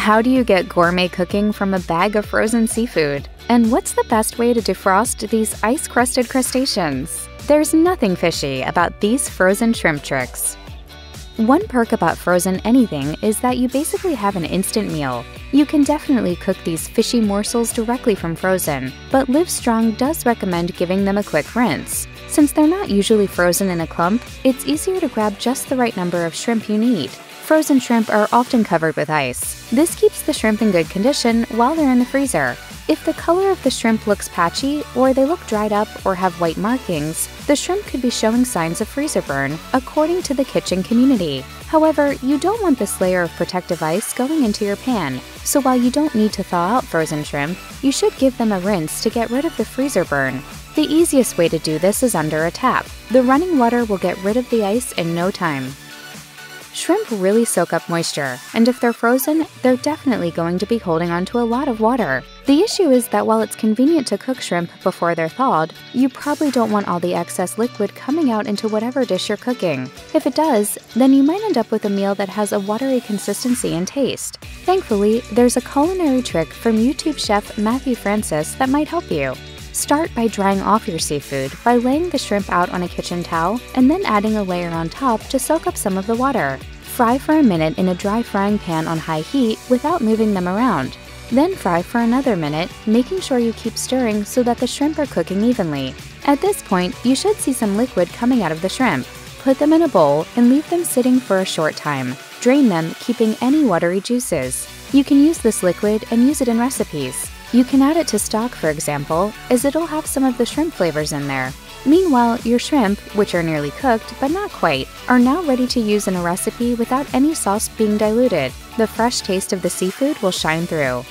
How do you get gourmet cooking from a bag of frozen seafood? And what's the best way to defrost these ice-crusted crustaceans? There's nothing fishy about these frozen shrimp tricks. One perk about frozen anything is that you basically have an instant meal. You can definitely cook these fishy morsels directly from frozen, but Livestrong does recommend giving them a quick rinse. Since they're not usually frozen in a clump, it's easier to grab just the right number of shrimp you need. Frozen shrimp are often covered with ice. This keeps the shrimp in good condition while they're in the freezer. If the color of the shrimp looks patchy, or they look dried up or have white markings, the shrimp could be showing signs of freezer burn, according to the kitchen community. However, you don't want this layer of protective ice going into your pan, so while you don't need to thaw out frozen shrimp, you should give them a rinse to get rid of the freezer burn. The easiest way to do this is under a tap. The running water will get rid of the ice in no time. Shrimp really soak up moisture, and if they're frozen, they're definitely going to be holding onto a lot of water. The issue is that while it's convenient to cook shrimp before they're thawed, you probably don't want all the excess liquid coming out into whatever dish you're cooking. If it does, then you might end up with a meal that has a watery consistency and taste. Thankfully, there's a culinary trick from YouTube chef Matthew Francis that might help you. Start by drying off your seafood by laying the shrimp out on a kitchen towel and then adding a layer on top to soak up some of the water. Fry for a minute in a dry frying pan on high heat without moving them around. Then fry for another minute, making sure you keep stirring so that the shrimp are cooking evenly. At this point, you should see some liquid coming out of the shrimp. Put them in a bowl and leave them sitting for a short time. Drain them, keeping any watery juices. You can use this liquid and use it in recipes. You can add it to stock, for example, as it'll have some of the shrimp flavors in there. Meanwhile, your shrimp, which are nearly cooked but not quite, are now ready to use in a recipe without any sauce being diluted. The fresh taste of the seafood will shine through.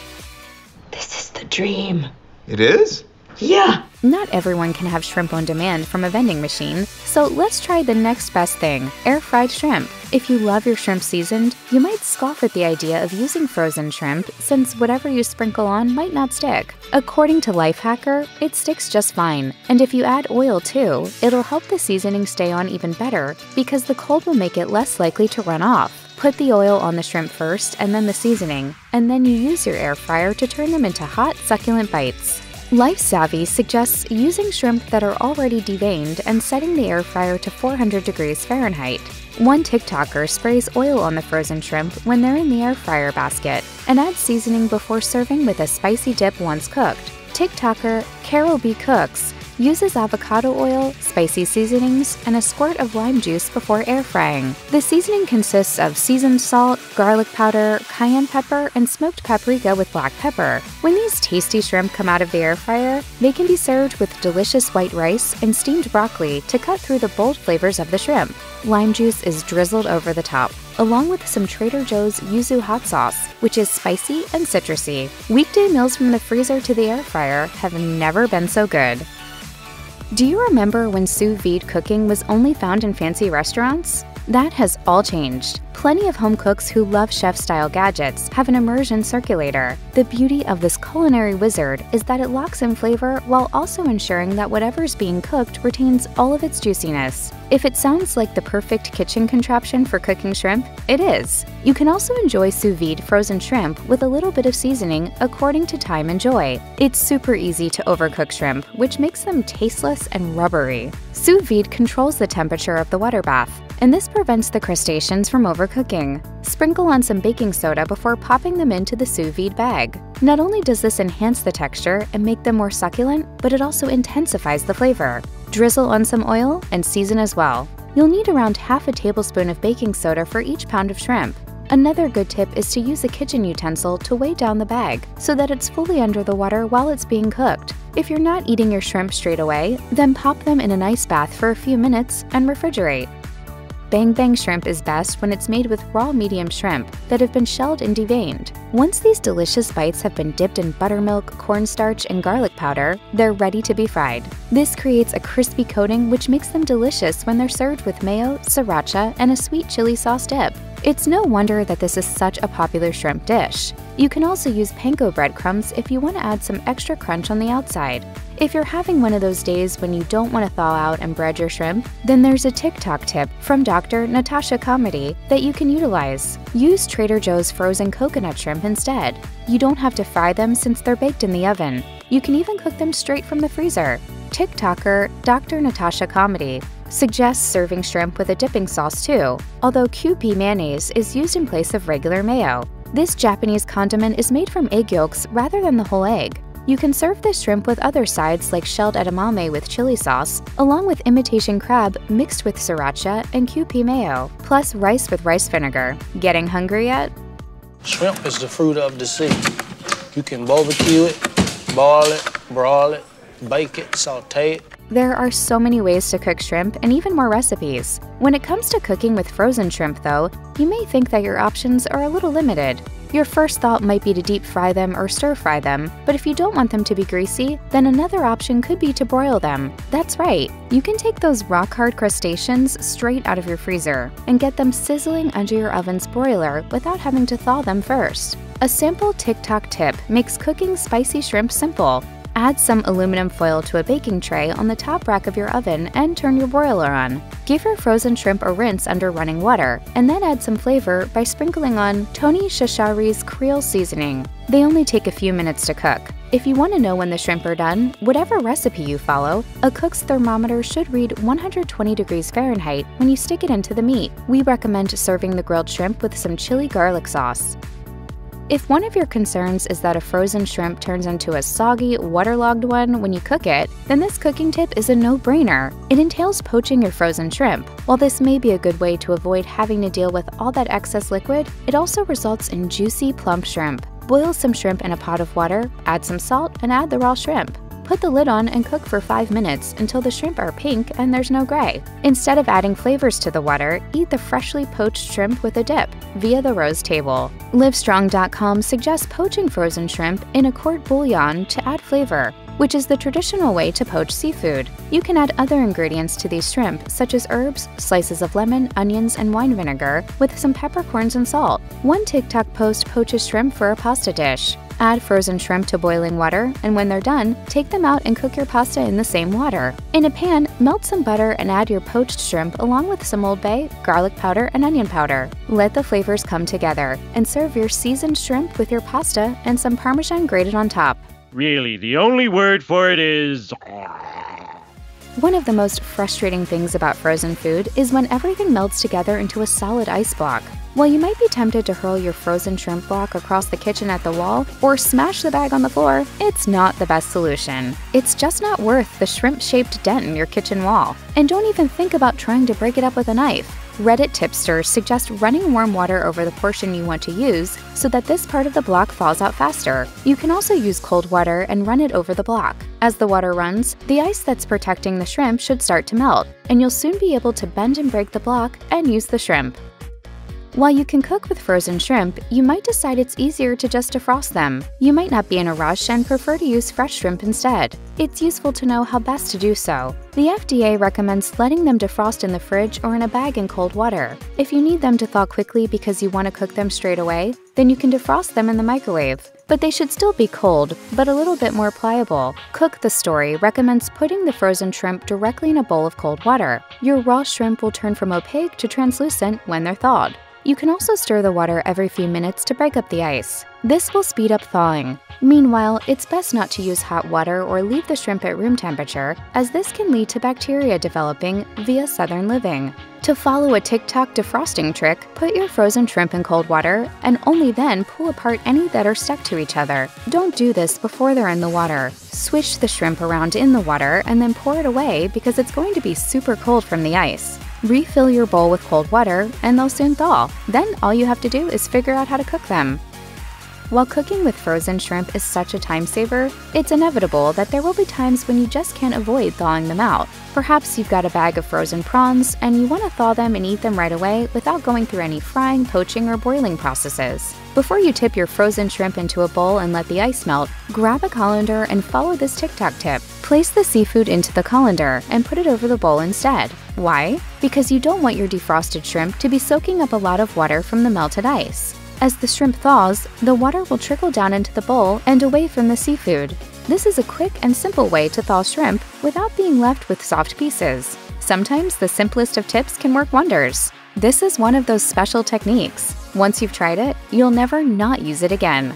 This is the dream. It is? Yeah! Not everyone can have shrimp on demand from a vending machine, so let's try the next best thing, air-fried shrimp. If you love your shrimp seasoned, you might scoff at the idea of using frozen shrimp since whatever you sprinkle on might not stick. According to Lifehacker, it sticks just fine, and if you add oil too, it'll help the seasoning stay on even better because the cold will make it less likely to run off. Put the oil on the shrimp first and then the seasoning, and then you use your air fryer to turn them into hot, succulent bites. Life Savvy suggests using shrimp that are already deveined and setting the air fryer to 400 degrees Fahrenheit. One TikToker sprays oil on the frozen shrimp when they're in the air fryer basket and adds seasoning before serving with a spicy dip once cooked. TikToker Carol B. Cooks uses avocado oil, spicy seasonings, and a squirt of lime juice before air frying. The seasoning consists of seasoned salt, garlic powder, cayenne pepper, and smoked paprika with black pepper. When these tasty shrimp come out of the air fryer, they can be served with delicious white rice and steamed broccoli to cut through the bold flavors of the shrimp. Lime juice is drizzled over the top, along with some Trader Joe's yuzu hot sauce, which is spicy and citrusy. Weekday meals from the freezer to the air fryer have never been so good. Do you remember when sous vide cooking was only found in fancy restaurants? That has all changed. Plenty of home cooks who love chef-style gadgets have an immersion circulator. The beauty of this culinary wizard is that it locks in flavor while also ensuring that whatever's being cooked retains all of its juiciness. If it sounds like the perfect kitchen contraption for cooking shrimp, it is. You can also enjoy sous vide frozen shrimp with a little bit of seasoning according to time and joy. It's super easy to overcook shrimp, which makes them tasteless and rubbery. Sous vide controls the temperature of the water bath, and this prevents the crustaceans from overcooking. Sprinkle on some baking soda before popping them into the sous vide bag. Not only does this enhance the texture and make them more succulent, but it also intensifies the flavor. Drizzle on some oil and season as well. You'll need around half a tablespoon of baking soda for each pound of shrimp. Another good tip is to use a kitchen utensil to weigh down the bag so that it's fully under the water while it's being cooked. If you're not eating your shrimp straight away, then pop them in an ice bath for a few minutes and refrigerate. Bang Bang shrimp is best when it's made with raw medium shrimp that have been shelled and deveined. Once these delicious bites have been dipped in buttermilk, cornstarch, and garlic powder, they're ready to be fried. This creates a crispy coating which makes them delicious when they're served with mayo, sriracha, and a sweet chili sauce dip. It's no wonder that this is such a popular shrimp dish. You can also use panko breadcrumbs if you want to add some extra crunch on the outside. If you're having one of those days when you don't want to thaw out and bread your shrimp, then there's a TikTok tip from Dr. Natasha Comedy that you can utilize. Use Trader Joe's frozen coconut shrimp instead. You don't have to fry them since they're baked in the oven. You can even cook them straight from the freezer. TikToker Dr. Natasha Comedy suggests serving shrimp with a dipping sauce too, although QP mayonnaise is used in place of regular mayo. This Japanese condiment is made from egg yolks rather than the whole egg. You can serve this shrimp with other sides like shelled edamame with chili sauce, along with imitation crab mixed with sriracha and QP mayo, plus rice with rice vinegar. Getting hungry yet? Shrimp is the fruit of the sea. You can barbecue it, boil it, broil it, bake it, saute it. There are so many ways to cook shrimp and even more recipes. When it comes to cooking with frozen shrimp though, you may think that your options are a little limited. Your first thought might be to deep fry them or stir fry them, but if you don't want them to be greasy, then another option could be to broil them. That's right, you can take those rock-hard crustaceans straight out of your freezer and get them sizzling under your oven's broiler without having to thaw them first. A simple TikTok tip makes cooking spicy shrimp simple. Add some aluminum foil to a baking tray on the top rack of your oven and turn your broiler on. Give your frozen shrimp a rinse under running water, and then add some flavor by sprinkling on Tony Chachari's Creole seasoning. They only take a few minutes to cook. If you want to know when the shrimp are done, whatever recipe you follow, a cook's thermometer should read 120 degrees Fahrenheit when you stick it into the meat. We recommend serving the grilled shrimp with some chili garlic sauce. If one of your concerns is that a frozen shrimp turns into a soggy, waterlogged one when you cook it, then this cooking tip is a no-brainer. It entails poaching your frozen shrimp. While this may be a good way to avoid having to deal with all that excess liquid, it also results in juicy, plump shrimp. Boil some shrimp in a pot of water, add some salt, and add the raw shrimp. Put the lid on and cook for 5 minutes until the shrimp are pink and there's no gray. Instead of adding flavors to the water, eat the freshly poached shrimp with a dip via the rose table. Livestrong.com suggests poaching frozen shrimp in a court bouillon to add flavor, which is the traditional way to poach seafood. You can add other ingredients to these shrimp, such as herbs, slices of lemon, onions, and wine vinegar, with some peppercorns and salt. One TikTok post poaches shrimp for a pasta dish. Add frozen shrimp to boiling water, and when they're done, take them out and cook your pasta in the same water. In a pan, melt some butter and add your poached shrimp along with some Old Bay, garlic powder, and onion powder. Let the flavors come together, and serve your seasoned shrimp with your pasta and some Parmesan grated on top. Really, the only word for it is... One of the most frustrating things about frozen food is when everything melts together into a solid ice block. While you might be tempted to hurl your frozen shrimp block across the kitchen at the wall or smash the bag on the floor, it's not the best solution. It's just not worth the shrimp-shaped dent in your kitchen wall. And don't even think about trying to break it up with a knife. Reddit tipsters suggest running warm water over the portion you want to use so that this part of the block thaws out faster. You can also use cold water and run it over the block. As the water runs, the ice that's protecting the shrimp should start to melt, and you'll soon be able to bend and break the block and use the shrimp. While you can cook with frozen shrimp, you might decide it's easier to just defrost them. You might not be in a rush and prefer to use fresh shrimp instead. It's useful to know how best to do so. The FDA recommends letting them defrost in the fridge or in a bag in cold water. If you need them to thaw quickly because you want to cook them straight away, then you can defrost them in the microwave. But they should still be cold, but a little bit more pliable. Cook the Story recommends putting the frozen shrimp directly in a bowl of cold water. Your raw shrimp will turn from opaque to translucent when they're thawed. You can also stir the water every few minutes to break up the ice. This will speed up thawing. Meanwhile, it's best not to use hot water or leave the shrimp at room temperature, as this can lead to bacteria developing via southern living. To follow a TikTok defrosting trick, put your frozen shrimp in cold water and only then pull apart any that are stuck to each other. Don't do this before they're in the water. Swish the shrimp around in the water and then pour it away because it's going to be super cold from the ice. Refill your bowl with cold water and they'll soon thaw. Then all you have to do is figure out how to cook them. While cooking with frozen shrimp is such a time saver, it's inevitable that there will be times when you just can't avoid thawing them out. Perhaps you've got a bag of frozen prawns and you want to thaw them and eat them right away without going through any frying, poaching, or boiling processes. Before you tip your frozen shrimp into a bowl and let the ice melt, grab a colander and follow this tic-tac tip. Place the seafood into the colander and put it over the bowl instead. Why? Because you don't want your defrosted shrimp to be soaking up a lot of water from the melted ice. As the shrimp thaws, the water will trickle down into the bowl and away from the seafood. This is a quick and simple way to thaw shrimp without being left with soft pieces. Sometimes the simplest of tips can work wonders. This is one of those special techniques. Once you've tried it, you'll never not use it again.